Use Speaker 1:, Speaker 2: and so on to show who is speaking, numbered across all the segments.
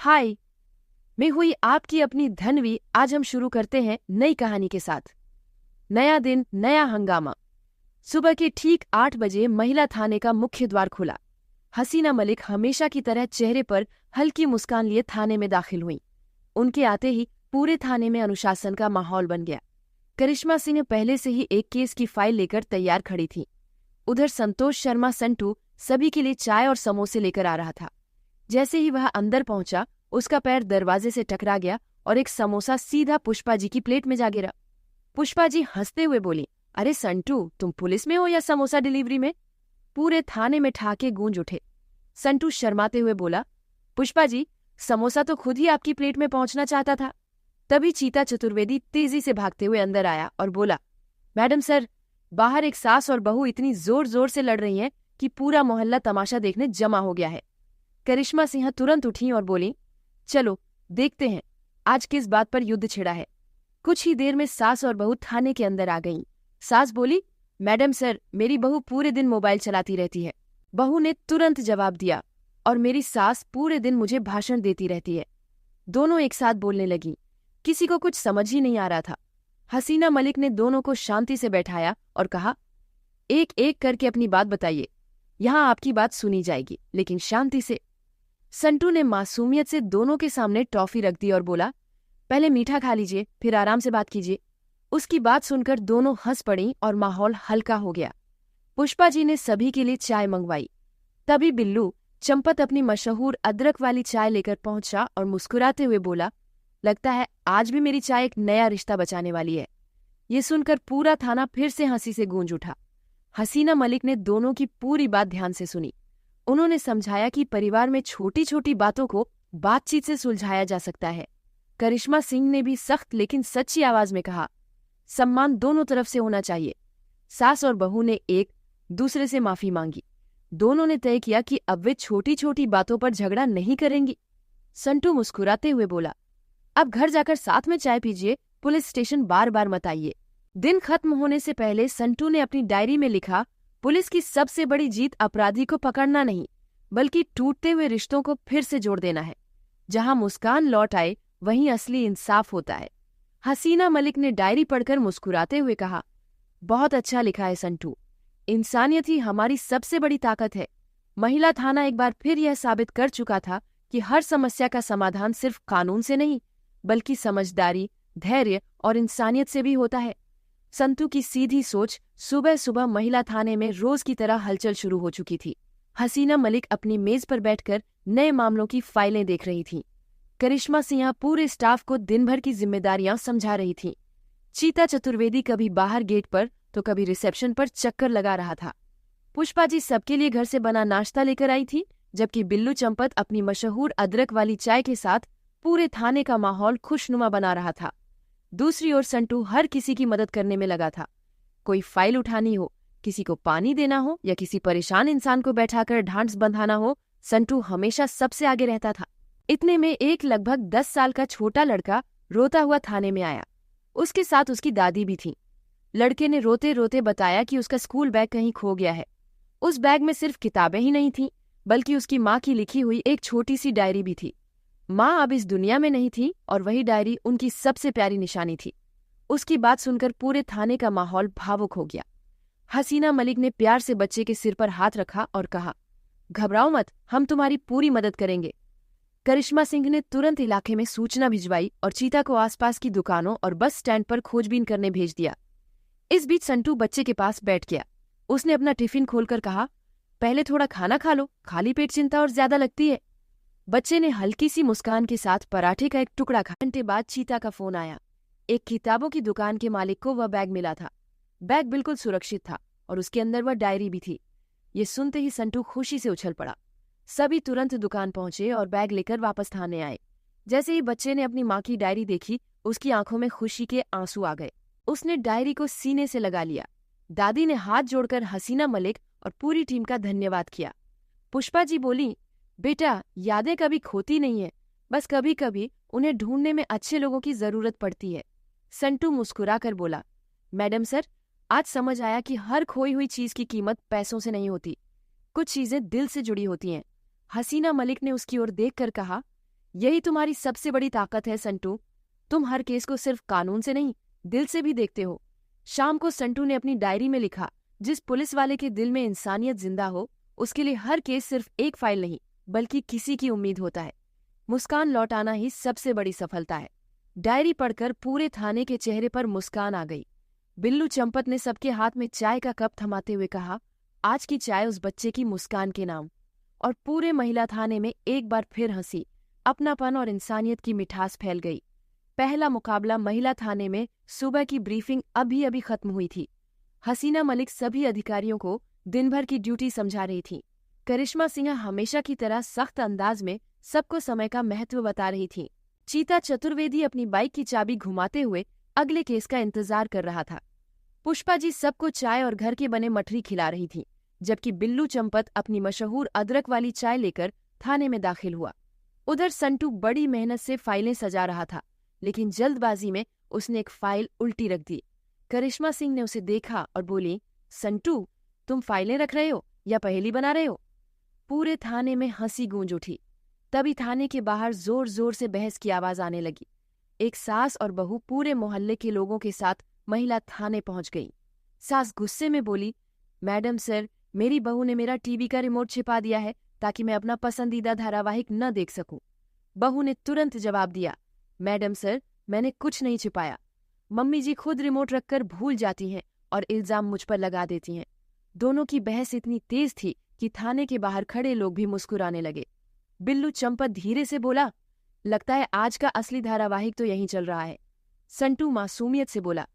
Speaker 1: हाय, मैं हुई आपकी अपनी धनवी। आज हम शुरू करते हैं नई कहानी के साथ। नया दिन, नया हंगामा। सुबह के ठीक 8 बजे महिला थाने का मुख्य द्वार खुला। हसीना मलिक हमेशा की तरह चेहरे पर हल्की मुस्कान लिए थाने में दाखिल हुईं। उनके आते ही पूरे थाने में अनुशासन का माहौल बन गया। करिश्मा सिंह पहले से ही एक केस की फाइल लेकर तैयार खड़ी थी। उधर संतोष शर्मा संटू सभी के लिए चाय और समोसे लेकर आ रहा था। जैसे ही वह अंदर पहुंचा, उसका पैर दरवाजे से टकरा गया और एक समोसा सीधा पुष्पा जी की प्लेट में जा गिरा। पुष्पा जी हंसते हुए बोली, अरे संटू, तुम पुलिस में हो या समोसा डिलीवरी में? पूरे थाने में ठहाके गूंज उठे। संटू शर्माते हुए बोला, पुष्पा जी, समोसा तो खुद ही आपकी प्लेट में पहुंचना चाहता था। तभी चीता चतुर्वेदी तेजी से भागते हुए अंदर आया और बोला, मैडम सर, बाहर एक सास और बहू इतनी जोर जोर से लड़ रही हैं कि पूरा मोहल्ला तमाशा देखने जमा हो गया है। करिश्मा सिंह तुरंत उठी और बोली, चलो देखते हैं आज किस बात पर युद्ध छिड़ा है। कुछ ही देर में सास और बहू थाने के अंदर आ गईं। सास बोली, मैडम सर, मेरी बहू पूरे दिन मोबाइल चलाती रहती है। बहू ने तुरंत जवाब दिया, और मेरी सास पूरे दिन मुझे भाषण देती रहती है। दोनों एक साथ बोलने लगीं। किसी को कुछ समझ ही नहीं आ रहा था। हसीना मलिक ने दोनों को शांति से बैठाया और कहा, एक एक करके अपनी बात बताइए। यहाँ आपकी बात सुनी जाएगी, लेकिन शांति से। संटू ने मासूमियत से दोनों के सामने टॉफी रख दी और बोला, पहले मीठा खा लीजिए, फिर आराम से बात कीजिए। उसकी बात सुनकर दोनों हंस पड़ीं और माहौल हल्का हो गया। पुष्पा जी ने सभी के लिए चाय मंगवाई। तभी बिल्लू चंपत अपनी मशहूर अदरक वाली चाय लेकर पहुंचा और मुस्कुराते हुए बोला, लगता है आज भी मेरी चाय एक नया रिश्ता बचाने वाली है। ये सुनकर पूरा थाना फिर से हंसी से गूंज उठा। हसीना मलिक ने दोनों की पूरी बात ध्यान से सुनी। उन्होंने समझाया कि परिवार में छोटी छोटी बातों को बातचीत से सुलझाया जा सकता है। करिश्मा सिंह ने भी सख्त लेकिन सच्ची आवाज में कहा, सम्मान दोनों तरफ से होना चाहिए। सास और बहू ने एक दूसरे से माफी मांगी। दोनों ने तय किया कि अब वे छोटी छोटी बातों पर झगड़ा नहीं करेंगी। संटू मुस्कुराते हुए बोला, अब घर जाकर साथ में चाय पीजिए, पुलिस स्टेशन बार बार मत आइए। दिन खत्म होने से पहले संटू ने अपनी डायरी में लिखा, पुलिस की सबसे बड़ी जीत अपराधी को पकड़ना नहीं, बल्कि टूटते हुए रिश्तों को फिर से जोड़ देना है। जहां मुस्कान लौट आए, वहीं असली इंसाफ होता है। हसीना मलिक ने डायरी पढ़कर मुस्कुराते हुए कहा, बहुत अच्छा लिखा है संटू। इंसानियत ही हमारी सबसे बड़ी ताकत है। महिला थाना एक बार फिर यह साबित कर चुका था कि हर समस्या का समाधान सिर्फ कानून से नहीं, बल्कि समझदारी, धैर्य और इंसानियत से भी होता है। संतू की सीधी सोच सुबह सुबह महिला थाने में रोज की तरह हलचल शुरू हो चुकी थी। हसीना मलिक अपनी मेज पर बैठकर नए मामलों की फाइलें देख रही थीं। करिश्मा सिंह पूरे स्टाफ को दिन भर की जिम्मेदारियां समझा रही थीं। चीता चतुर्वेदी कभी बाहर गेट पर तो कभी रिसेप्शन पर चक्कर लगा रहा था। पुष्पा जी सबके लिए घर से बना नाश्ता लेकर आई थी, जबकि बिल्लू चंपत अपनी मशहूर अदरक वाली चाय के साथ पूरे थाने का माहौल खुशनुमा बना रहा था। दूसरी ओर संटू हर किसी की मदद करने में लगा था। कोई फाइल उठानी हो, किसी को पानी देना हो या किसी परेशान इंसान को बैठाकर ढांढस बंधाना हो, संटू हमेशा सबसे आगे रहता था। इतने में एक लगभग 10 साल का छोटा लड़का रोता हुआ थाने में आया। उसके साथ उसकी दादी भी थी। लड़के ने रोते रोते बताया कि उसका स्कूल बैग कहीं खो गया है। उस बैग में सिर्फ किताबें ही नहीं थीं, बल्कि उसकी माँ की लिखी हुई एक छोटी सी डायरी भी थी। माँ अब इस दुनिया में नहीं थी और वही डायरी उनकी सबसे प्यारी निशानी थी। उसकी बात सुनकर पूरे थाने का माहौल भावुक हो गया। हसीना मलिक ने प्यार से बच्चे के सिर पर हाथ रखा और कहा, घबराओ मत, हम तुम्हारी पूरी मदद करेंगे। करिश्मा सिंह ने तुरंत इलाके में सूचना भिजवाई और चीता को आसपास की दुकानों और बस स्टैंड पर खोजबीन करने भेज दिया। इस बीच संटू बच्चे के पास बैठ गया। उसने अपना टिफिन खोलकर कहा, पहले थोड़ा खाना खा लो, खाली पेट चिंता और ज्यादा लगती है। बच्चे ने हल्की सी मुस्कान के साथ पराठे का एक टुकड़ा खा। घंटे बाद चीता का फोन आया। एक किताबों की दुकान के मालिक को वह बैग मिला था। बैग बिल्कुल सुरक्षित था और उसके अंदर वह डायरी भी थी। ये सुनते ही संटू खुशी से उछल पड़ा। सभी तुरंत दुकान पहुंचे और बैग लेकर वापस थाने आए। जैसे ही बच्चे ने अपनी माँ की डायरी देखी, उसकी आंखों में खुशी के आंसू आ गए। उसने डायरी को सीने से लगा लिया। दादी ने हाथ जोड़कर हसीना मलिक और पूरी टीम का धन्यवाद किया। पुष्पा जी बोली, बेटा, यादें कभी खोती नहीं है, बस कभी कभी उन्हें ढूंढने में अच्छे लोगों की जरूरत पड़ती है। संटू मुस्कुराकर बोला, मैडम सर, आज समझ आया कि हर खोई हुई चीज की कीमत पैसों से नहीं होती, कुछ चीजें दिल से जुड़ी होती हैं। हसीना मलिक ने उसकी ओर देखकर कहा, यही तुम्हारी सबसे बड़ी ताकत है संटू। तुम हर केस को सिर्फ कानून से नहीं, दिल से भी देखते हो। शाम को संटू ने अपनी डायरी में लिखा, जिस पुलिस वाले के दिल में इंसानियत जिंदा हो, उसके लिए हर केस सिर्फ एक फाइल नहीं, बल्कि किसी की उम्मीद होता है। मुस्कान लौटाना ही सबसे बड़ी सफलता है। डायरी पढ़कर पूरे थाने के चेहरे पर मुस्कान आ गई। बिल्लू चंपत ने सबके हाथ में चाय का कप थमाते हुए कहा, आज की चाय उस बच्चे की मुस्कान के नाम। और पूरे महिला थाने में एक बार फिर हंसी, अपनापन और इंसानियत की मिठास फैल गई। पहला मुकाबला महिला थाने में सुबह की ब्रीफिंग अभी अभी खत्म हुई थी। हसीना मलिक सभी अधिकारियों को दिन भर की ड्यूटी समझा रही थी। करिश्मा सिंह हमेशा की तरह सख्त अंदाज में सबको समय का महत्व बता रही थी। चीता चतुर्वेदी अपनी बाइक की चाबी घुमाते हुए अगले केस का इंतजार कर रहा था। पुष्पा जी सबको चाय और घर के बने मठरी खिला रही थी, जबकि बिल्लू चंपत अपनी मशहूर अदरक वाली चाय लेकर थाने में दाखिल हुआ। उधर संटू बड़ी मेहनत से फाइलें सजा रहा था, लेकिन जल्दबाजी में उसने एक फाइल उल्टी रख दी। करिश्मा सिंह ने उसे देखा और बोली, संटू, तुम फाइलें रख रहे हो या पहेली बना रहे हो? पूरे थाने में हंसी गूंज उठी। तभी थाने के बाहर जोर जोर से बहस की आवाज आने लगी। एक सास और बहू पूरे मोहल्ले के लोगों के साथ महिला थाने पहुंच गई। सास गुस्से में बोली, मैडम सर, मेरी बहू ने मेरा टीवी का रिमोट छिपा दिया है ताकि मैं अपना पसंदीदा धारावाहिक न देख सकूं। बहू ने तुरंत जवाब दिया, मैडम सर, मैंने कुछ नहीं छिपाया। मम्मी जी खुद रिमोट रखकर भूल जाती हैं और इल्जाम मुझ पर लगा देती हैं। दोनों की बहस इतनी तेज थी कि थाने के बाहर खड़े लोग भी मुस्कुराने लगे। बिल्लू चंपत धीरे से बोला, लगता है आज का असली धारावाहिक तो यहीं चल रहा है। संटू मासूमियत से बोला,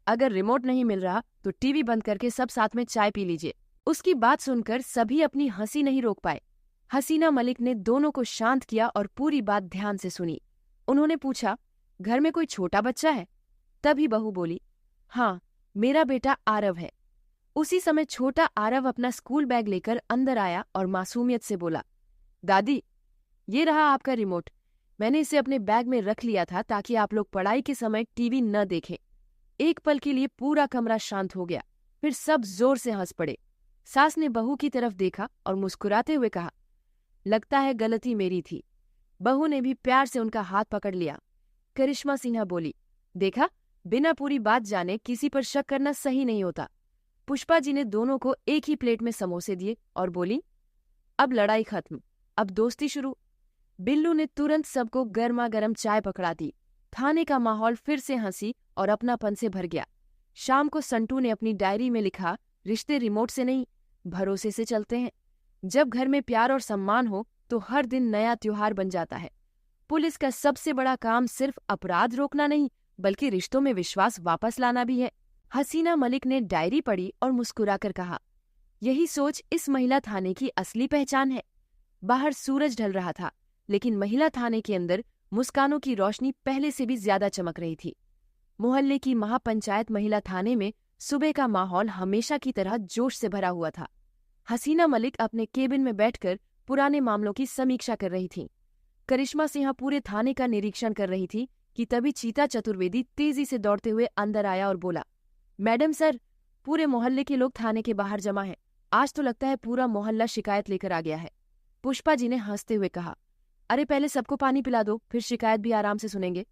Speaker 1: अगर रिमोट नहीं मिल रहा तो टीवी बंद करके सब साथ में चाय पी लीजिए। उसकी बात सुनकर सभी अपनी हंसी नहीं रोक पाए। हसीना मलिक ने दोनों को शांत किया और पूरी बात ध्यान से सुनी। उन्होंने पूछा, घर में कोई छोटा बच्चा है? तभी बहू बोली, हाँ, मेरा बेटा आरव है। उसी समय छोटा आरव अपना स्कूल बैग लेकर अंदर आया और मासूमियत से बोला, दादी, ये रहा आपका रिमोट। मैंने इसे अपने बैग में रख लिया था ताकि आप लोग पढ़ाई के समय टीवी न देखें। एक पल के लिए पूरा कमरा शांत हो गया, फिर सब जोर से हंस पड़े। सास ने बहू की तरफ देखा और मुस्कुराते हुए कहा, लगता है गलती मेरी थी। बहू ने भी प्यार से उनका हाथ पकड़ लिया। करिश्मा सिन्हा बोली, देखा, बिना पूरी बात जाने किसी पर शक करना सही नहीं होता। पुष्पा जी ने दोनों को एक ही प्लेट में समोसे दिए और बोली, अब लड़ाई खत्म, अब दोस्ती शुरू। बिल्लू ने तुरंत सबको गर्मा गर्म चाय पकड़ा दी। थाने का माहौल फिर से हंसी और अपनापन से भर गया। शाम को संटू ने अपनी डायरी में लिखा, रिश्ते रिमोट से नहीं, भरोसे से चलते हैं। जब घर में प्यार और सम्मान हो तो हर दिन नया त्योहार बन जाता है। पुलिस का सबसे बड़ा काम सिर्फ अपराध रोकना नहीं, बल्कि रिश्तों में विश्वास वापस लाना भी है। हसीना मलिक ने डायरी पढ़ी और मुस्कुराकर कहा, यही सोच इस महिला थाने की असली पहचान है। बाहर सूरज ढल रहा था, लेकिन महिला थाने के अंदर मुस्कानों की रोशनी पहले से भी ज्यादा चमक रही थी। मोहल्ले की महापंचायत महिला थाने में सुबह का माहौल हमेशा की तरह जोश से भरा हुआ था। हसीना मलिक अपने केबिन में बैठकर पुराने मामलों की समीक्षा कर रही थीं। करिश्मा सिन्हा पूरे थाने का निरीक्षण कर रही थी कि तभी चीता चतुर्वेदी तेजी से दौड़ते हुए अंदर आया और बोला, मैडम सर, पूरे मोहल्ले के लोग थाने के बाहर जमा हैं। आज तो लगता है पूरा मोहल्ला शिकायत लेकर आ गया है। पुष्पा जी ने हंसते हुए कहा, अरे पहले सबको पानी पिला दो, फिर शिकायत भी आराम से सुनेंगे।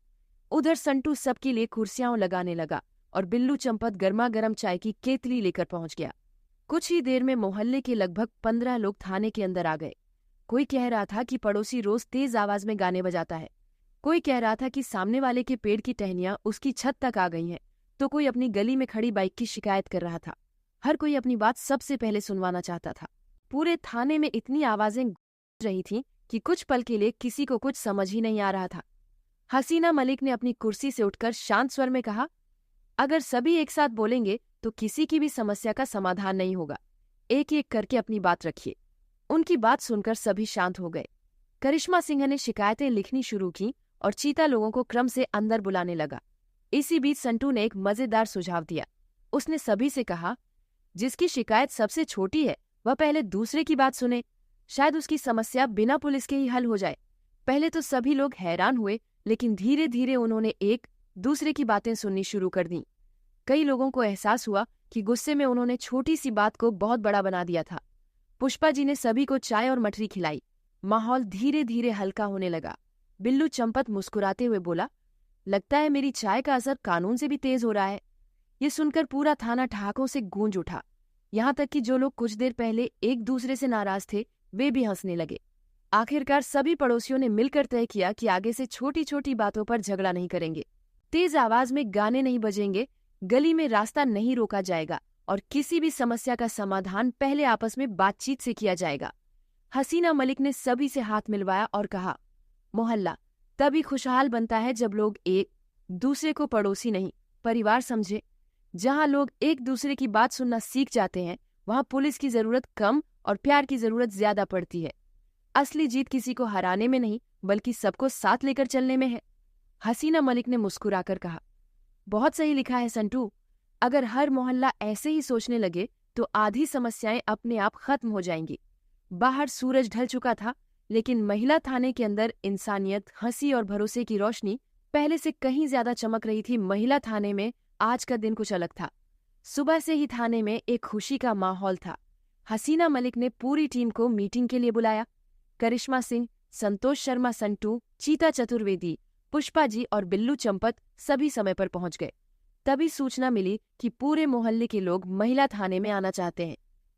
Speaker 1: उधर संटू सबके लिए कुर्सियां लगाने लगा और बिल्लू चंपत गर्मा गर्म चाय की केतली लेकर पहुंच गया। कुछ ही देर में मोहल्ले के लगभग 15 लोग थाने के अंदर आ गए। कोई कह रहा था कि पड़ोसी रोज तेज आवाज में गाने बजाता है, कोई कह रहा था कि सामने वाले के पेड़ की टहनियां उसकी छत तक आ गई हैं, तो कोई अपनी गली में खड़ी बाइक की शिकायत कर रहा था। हर कोई अपनी बात सबसे पहले सुनवाना चाहता था। पूरे थाने में इतनी आवाजें गूंज रही थीं कि कुछ पल के लिए किसी को कुछ समझ ही नहीं आ रहा था। हसीना मलिक ने अपनी कुर्सी से उठकर शांत स्वर में कहा, अगर सभी एक साथ बोलेंगे तो किसी की भी समस्या का समाधान नहीं होगा। एक एक करके अपनी बात रखिए। उनकी बात सुनकर सभी शांत हो गए। करिश्मा सिंह ने शिकायतें लिखनी शुरू की और चीता लोगों को क्रम से अंदर बुलाने लगा। इसी बीच संटू ने एक मजेदार सुझाव दिया। उसने सभी से कहा, जिसकी शिकायत सबसे छोटी है वह पहले दूसरे की बात सुने, शायद उसकी समस्या बिना पुलिस के ही हल हो जाए। पहले तो सभी लोग हैरान हुए, लेकिन धीरे धीरे उन्होंने एक दूसरे की बातें सुननी शुरू कर दी। कई लोगों को एहसास हुआ कि गुस्से में उन्होंने छोटी सी बात को बहुत बड़ा बना दिया था। पुष्पा जी ने सभी को चाय और मठरी खिलाई। माहौल धीरे धीरे हल्का होने लगा। बिल्लू चंपत मुस्कुराते हुए बोला, लगता है मेरी चाय का असर कानून से भी तेज हो रहा है। ये सुनकर पूरा थाना ठहाकों से गूंज उठा। यहाँ तक कि जो लोग कुछ देर पहले एक दूसरे से नाराज थे वे भी हंसने लगे। आखिरकार सभी पड़ोसियों ने मिलकर तय किया कि आगे से छोटी छोटी बातों पर झगड़ा नहीं करेंगे, तेज आवाज में गाने नहीं बजेंगे, गली में रास्ता नहीं रोका जाएगा और किसी भी समस्या का समाधान पहले आपस में बातचीत से किया जाएगा। हसीना मलिक ने सभी से हाथ मिलवाया और कहा, मोहल्ला तभी खुशहाल बनता है जब लोग एक दूसरे को पड़ोसी नहीं परिवार समझे। जहां लोग एक दूसरे की बात सुनना सीख जाते हैं वहां पुलिस की जरूरत कम और प्यार की जरूरत ज्यादा पड़ती है। असली जीत किसी को हराने में नहीं बल्कि सबको साथ लेकर चलने में है। हसीना मलिक ने मुस्कुराकर कहा, बहुत सही लिखा है संटू। अगर हर मोहल्ला ऐसे ही सोचने लगे तो आधी समस्याएं अपने आप खत्म हो जाएंगी। बाहर सूरज ढल चुका था लेकिन महिला थाने के अंदर इंसानियत, हंसी और भरोसे की रोशनी पहले से कहीं ज्यादा चमक रही थी। महिला थाने में आज का दिन कुछ अलग था। सुबह से ही थाने में एक खुशी का माहौल था। हसीना मलिक ने पूरी टीम को मीटिंग के लिए बुलाया। करिश्मा सिंह, संतोष शर्मा संटू, चीता चतुर्वेदी, पुष्पा जी और बिल्लू चंपत सभी समय पर पहुंच गए। तभी सूचना मिली कि पूरे मोहल्ले के लोग महिला थाने में आना चाहते हैं।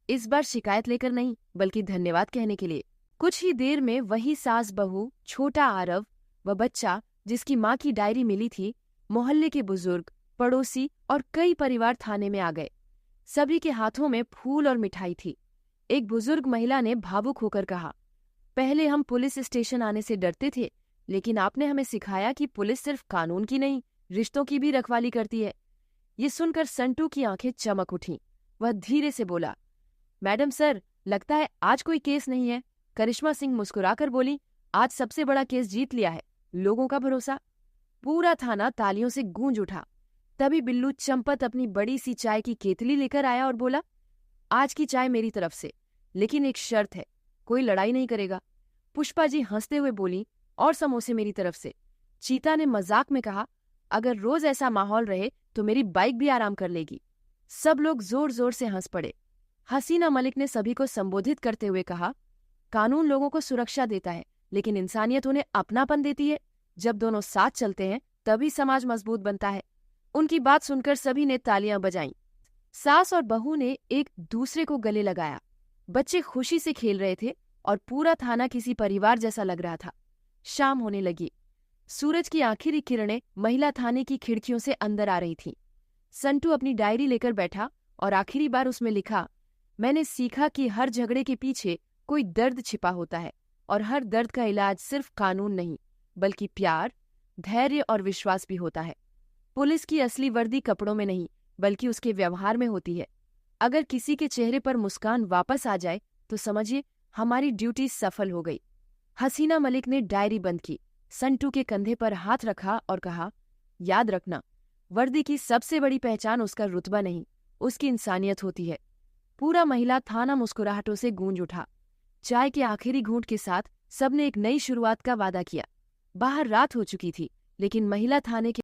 Speaker 1: इस बार शिकायत लेकर नहीं बल्कि धन्यवाद कहने के लिए। कुछ ही देर में वही सास बहू, छोटा आरव व बच्चा जिसकी माँ की डायरी मिली थी, मोहल्ले के बुजुर्ग, पड़ोसी और कई परिवार थाने में आ गए। सभी के हाथों में फूल और मिठाई थी। एक बुजुर्ग महिला ने भावुक होकर कहा, पहले हम पुलिस स्टेशन आने से डरते थे लेकिन आपने हमें सिखाया कि पुलिस सिर्फ कानून की नहीं रिश्तों की भी रखवाली करती है। ये सुनकर संटू की आंखें चमक उठीं। वह धीरे से बोला, मैडम सर, लगता है आज कोई केस नहीं है। करिश्मा सिंह मुस्कुराकर बोली, आज सबसे बड़ा केस जीत लिया है, लोगों का भरोसा। पूरा थाना तालियों से गूंज उठा। तभी बिल्लू चंपत अपनी बड़ी सी चाय की केतली लेकर आया और बोला, आज की चाय मेरी तरफ से, लेकिन एक शर्त है, कोई लड़ाई नहीं करेगा। पुष्पा जी हंसते हुए बोली, और समोसे मेरी तरफ से। चीता ने मजाक में कहा, अगर रोज ऐसा माहौल रहे तो मेरी बाइक भी आराम कर लेगी। सब लोग जोर जोर से हंस पड़े। हसीना मलिक ने सभी को संबोधित करते हुए कहा, कानून लोगों को सुरक्षा देता है लेकिन इंसानियत उन्हें अपनापन देती है। जब दोनों साथ चलते हैं तभी समाज मजबूत बनता है। उनकी बात सुनकर सभी ने तालियां बजाईं। सास और बहू ने एक दूसरे को गले लगाया। बच्चे खुशी से खेल रहे थे और पूरा थाना किसी परिवार जैसा लग रहा था। शाम होने लगी। सूरज की आखिरी किरणें महिला थाने की खिड़कियों से अंदर आ रही थीं। संटू अपनी डायरी लेकर बैठा और आखिरी बार उसमें लिखा, मैंने सीखा कि हर झगड़े के पीछे कोई दर्द छिपा होता है और हर दर्द का इलाज सिर्फ कानून नहीं बल्कि प्यार, धैर्य और विश्वास भी होता है। पुलिस की असली वर्दी कपड़ों में नहीं बल्कि उसके व्यवहार में होती है। अगर किसी के चेहरे पर मुस्कान वापस आ जाए तो समझिए हमारी ड्यूटी सफल हो गई। हसीना मलिक ने डायरी बंद की, संटू के कंधे पर हाथ रखा और कहा, याद रखना, वर्दी की सबसे बड़ी पहचान उसका रुतबा नहीं, उसकी इंसानियत होती है। पूरा महिला थाना मुस्कुराहटों से गूंज उठा। चाय के आखिरी घूंट के साथ सबने एक नई शुरुआत का वादा किया। बाहर रात हो चुकी थी लेकिन महिला थाने के